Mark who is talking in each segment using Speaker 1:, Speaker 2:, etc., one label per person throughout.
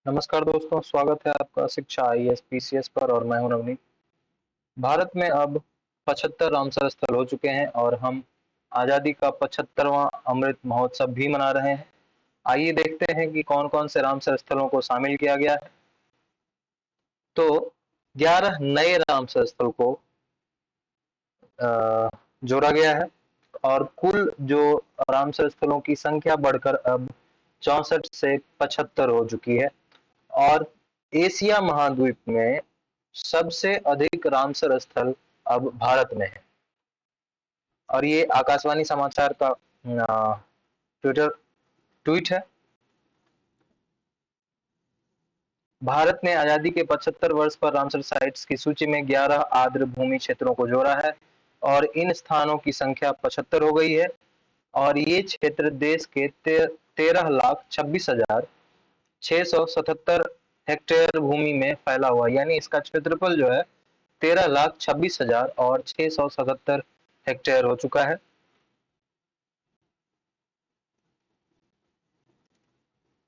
Speaker 1: नमस्कार दोस्तों, स्वागत है आपका शिक्षा आईएएस पीसीएस पर और मैं हूं नवनीत। भारत में अब 75 रामसर स्थल हो चुके हैं और हम आज़ादी का 75वां अमृत महोत्सव भी मना रहे हैं। आइए देखते हैं कि कौन-कौन से रामसर स्थलों को शामिल किया गया है। तो 11 नए रामसर स्थल को जोड़ा गया है और कुल जो रामसर स्थलों की संख्या बढ़कर अब 64 से 75 हो चुकी है और एशिया महाद्वीप में सबसे अधिक रामसर स्थल अब भारत में है। और ये आकाशवाणी समाचार का ट्विटर ट्वीट है। भारत ने आजादी के 75 वर्ष पर रामसर साइट्स की सूची में 11 आर्द्र भूमि क्षेत्रों को जोड़ा है और इन स्थानों की संख्या 75 हो गई है और ये क्षेत्र देश के 13,26,677 हेक्टेयर भूमि में फैला हुआ है। यानी इसका क्षेत्रफल जो है 13,26,677 हेक्टेयर हो चुका है।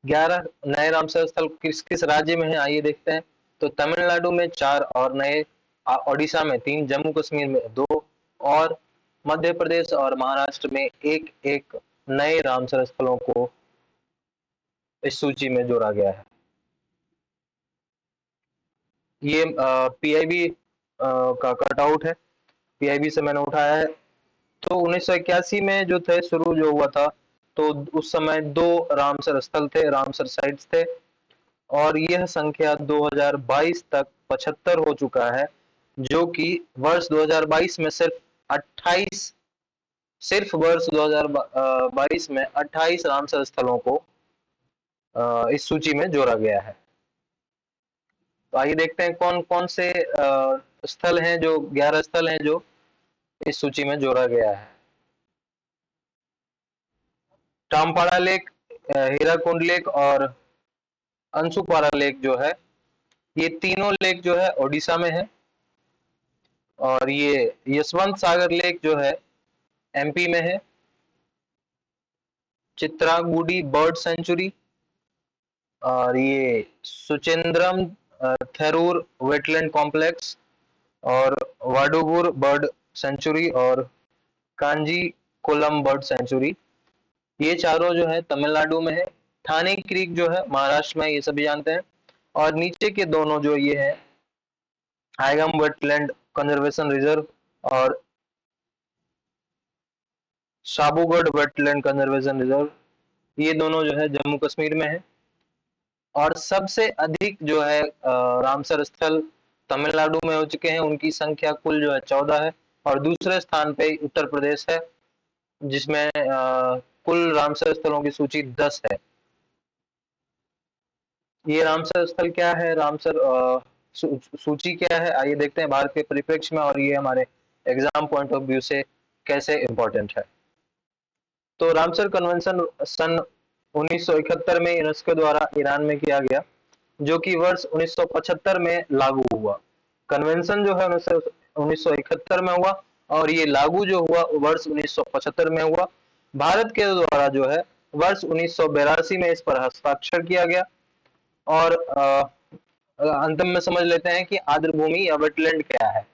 Speaker 1: 11 नए रामसर स्थल किस किस राज्य में है, आइए देखते हैं। तो तमिलनाडु में 4 और नए, ओडिशा में 3, जम्मू कश्मीर में 2 और मध्य प्रदेश और महाराष्ट्र में एक एक नए रामसर स्थलों को इस सूची में जोड़ा गया है। ये पीआईबी का कटआउट है, पीआईबी से मैंने उठाया है। तो 1981 में जो थे शुरू जो हुआ था, तो उस समय 2 रामसर स्थल थे, रामसर साइट्स थे और यह संख्या 2022 तक 75 हो चुका है, जो कि वर्ष 2022 में सिर्फ वर्ष 2022 में 28 रामसर स्थलों को इस सूची में जोड़ा गया है। तो आइए देखते हैं कौन कौन से स्थल हैं, जो 11 स्थल हैं जो इस सूची में जोड़ा गया है। टामपाड़ा लेक, हीराकुंड लेक और अंशुपारा लेक जो है, ये तीनों लेक जो है ओडिशा में है और ये यशवंत सागर लेक जो है एमपी में है। चित्रागुडी बर्ड सेंचुरी और ये सुचेंद्रम थेरूर वेटलैंड कॉम्प्लेक्स और वाडुगुर बर्ड सेंचुरी और कांजी कोलम बर्ड सेंचुरी, ये चारों जो है तमिलनाडु में है। थाने क्रीक जो है महाराष्ट्र में, ये सभी जानते हैं। और नीचे के दोनों जो ये है, आइगम वेटलैंड कंजर्वेशन रिजर्व और साबूगढ़ वेटलैंड कंजर्वेशन रिजर्व, ये दोनों जो है जम्मू कश्मीर में है। और सबसे अधिक जो है रामसर स्थल तमिलनाडु में हो चुके हैं, उनकी संख्या कुल जो है 14 है और दूसरे स्थान पे उत्तर प्रदेश है, जिसमें कुल रामसर स्थलों की सूची 10 है। ये रामसर स्थल क्या है, रामसर सूची क्या है, आइए देखते हैं भारत के परिप्रेक्ष्य में और ये हमारे एग्जाम पॉइंट ऑफ व्यू से कैसे इम्पोर्टेंट है। तो रामसर कन्वेंशन सन 1971 में यूनेस्को द्वारा ईरान में किया गया, जो कि वर्ष 1975 में लागू हुआ। कन्वेंशन जो है 1971 में हुआ और ये लागू जो हुआ वर्ष 1975 में हुआ। भारत के द्वारा जो है वर्ष 1982 में इस पर हस्ताक्षर किया गया। और अंत में समझ लेते हैं कि आर्द्र भूमि या वेटलैंड क्या है,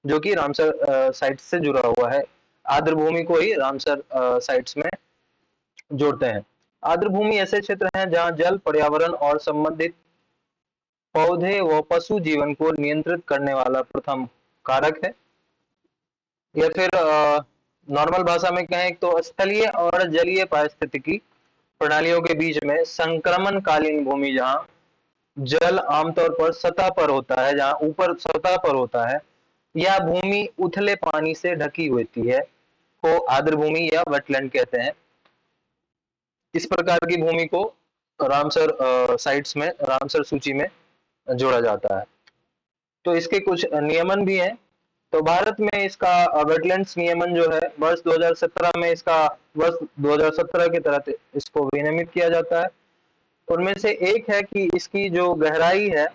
Speaker 1: जो कि रामसर साइट से जुड़ा हुआ है। आर्द्र भूमि को ही रामसर साइट्स में जोड़ते हैं। आर्द्र भूमि ऐसे क्षेत्र हैं जहां जल, पर्यावरण और संबंधित पौधे व पशु जीवन को नियंत्रित करने वाला प्रथम कारक है। या फिर नॉर्मल भाषा में कहें तो स्थलीय और जलीय पारिस्थितिकी प्रणालियों के बीच में संक्रमणकालीन भूमि, जहां जल आमतौर पर सतह पर होता है, जहां ऊपर सतह पर होता है या भूमि उथले पानी से ढकी होती है, को आर्द्र भूमि या वेटलैंड कहते हैं। इस प्रकार की भूमि को रामसर साइट्स में, रामसर सूची में जोड़ा जाता है। तो इसके कुछ नियमन भी हैं। तो भारत में इसका वेटलैंड्स नियमन जो है वर्ष 2017 में, इसका वर्ष 2017 के तहत इसको विनियमित किया जाता है। उनमें से एक है कि इसकी जो गहराई है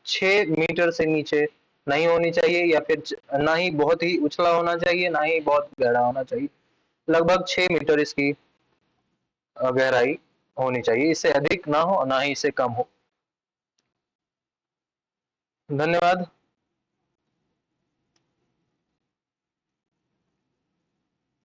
Speaker 1: 6 मीटर से नीचे नहीं होनी चाहिए, या फिर ना ही बहुत ही उछला होना चाहिए, ना ही बहुत गहरा होना चाहिए। लगभग 6 मीटर इसकी गहराई होनी चाहिए, इससे अधिक ना हो ना ही इससे कम हो। धन्यवाद।